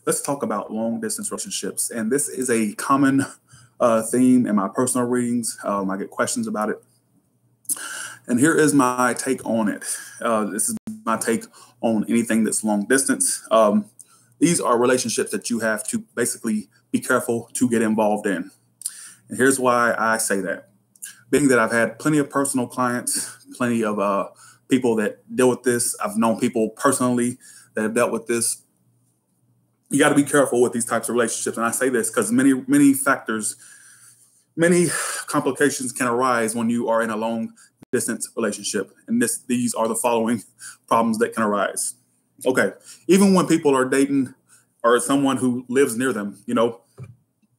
let's talk about long distance relationships. And this is a common theme in my personal readings. I get questions about it. And here is my take on it. This is my take on anything that's long distance. These are relationships that you have to basically be careful to get involved in. And here's why I say that. Being that I've had plenty of personal clients, plenty of people that deal with this. I've known people personally that have dealt with this. You got to be careful with these types of relationships. And I say this because many factors, many complications can arise when you are in a long distance relationship. And these are the following problems that can arise. Okay. Even when people are dating or someone who lives near them,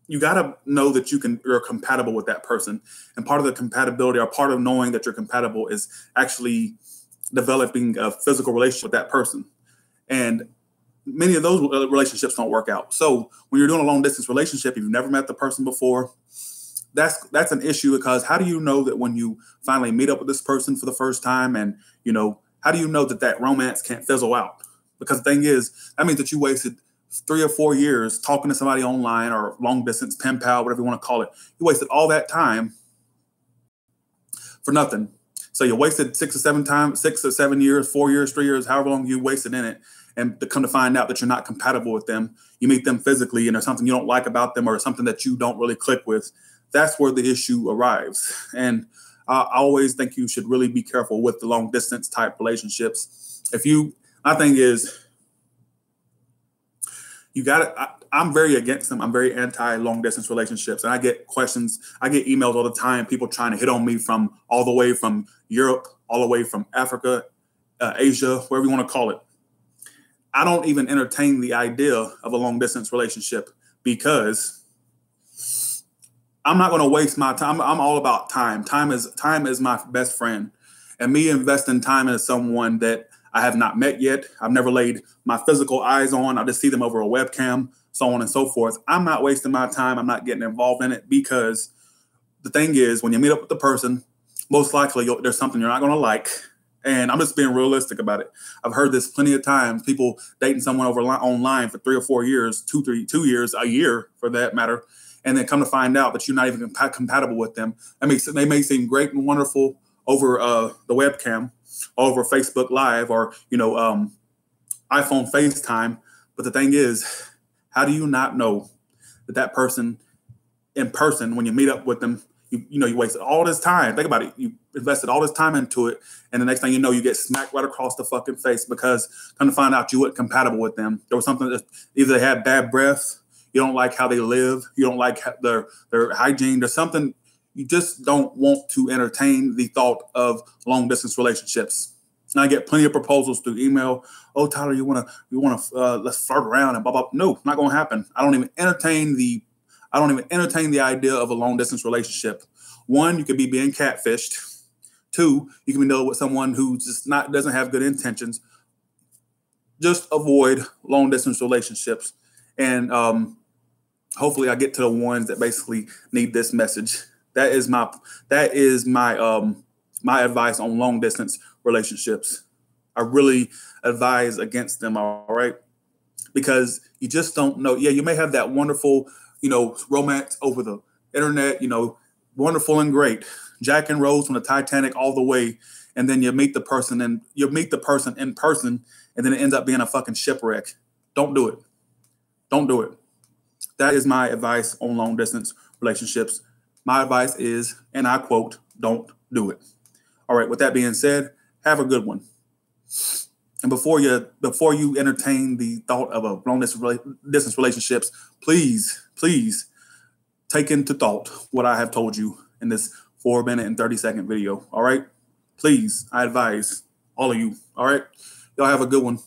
you got to know that you're compatible with that person. And part of the compatibility, or part of knowing that you're compatible, is actually developing a physical relationship with that person. And many of those relationships don't work out. So when you're doing a long distance relationship, you've never met the person before, that's an issue, because how do you know that when you finally meet up with this person for the first time, and how do you know that romance can't fizzle out? Because the thing is, that means that you wasted 3 or 4 years talking to somebody online, or long distance, pen pal, whatever you want to call it. You wasted all that time for nothing. So you wasted 6 or 7 years, 4 years, 3 years, however long you wasted in it. And to come to find out that you're not compatible with them, you meet them physically and there's something you don't like about them, or something that you don't really click with. That's where the issue arrives. And I always think you should really be careful with the long distance type relationships. My thing is, I'm very against them. I'm very anti long distance relationships. And I get questions, I get emails all the time, people trying to hit on me from all the way from Europe, all the way from Africa, Asia, wherever you want to call it. I don't even entertain the idea of a long distance relationship, because I'm not going to waste my time. I'm all about time. Time is my best friend. And me investing time into someone that I have not met yet, I've never laid my physical eyes on, I just see them over a webcam, so on and so forth. I'm not wasting my time. I'm not getting involved in it, because the thing is, when you meet up with the person, most likely there's something you're not going to like. And I'm just being realistic about it. I've heard this plenty of times, people dating someone online for 3 or 4 years, 2 years, a year for that matter, and then come to find out that you're not even compatible with them. They may seem great and wonderful over the webcam, over Facebook Live, or iPhone FaceTime. But the thing is, how do you not know that person in person, when you meet up with them, you wasted all this time? Think about it. You invested all this time into it, and the next thing you know, you get smacked right across the fucking face, because come to find out you weren't compatible with them. There was something that either they had bad breath, you don't like how they live, you don't like their hygiene. There's something. You just don't want to entertain the thought of long distance relationships. And I get plenty of proposals through email. Oh, Tyler, you want to let's flirt around and blah blah. No, not going to happen. I don't even entertain the idea of a long distance relationship. 1, you could be being catfished. 2, you can be dealing with someone who doesn't have good intentions. Just avoid long distance relationships. And hopefully I get to the ones that basically need this message. That is my advice on long distance relationships. I really advise against them, all right? Because you just don't know. Yeah, you may have that wonderful, romance over the internet, wonderful and great. Jack and Rose from the Titanic all the way. And then you meet the person in person, and then it ends up being a fucking shipwreck. Don't do it. Don't do it. That is my advice on long distance relationships. My advice is, and I quote, don't do it. All right. With that being said, have a good one. And before you entertain the thought of a long distance relationships, please take into thought what I have told you in this 4-minute and 30-second video. All right. Please, I advise all of you. All right. Y'all have a good one.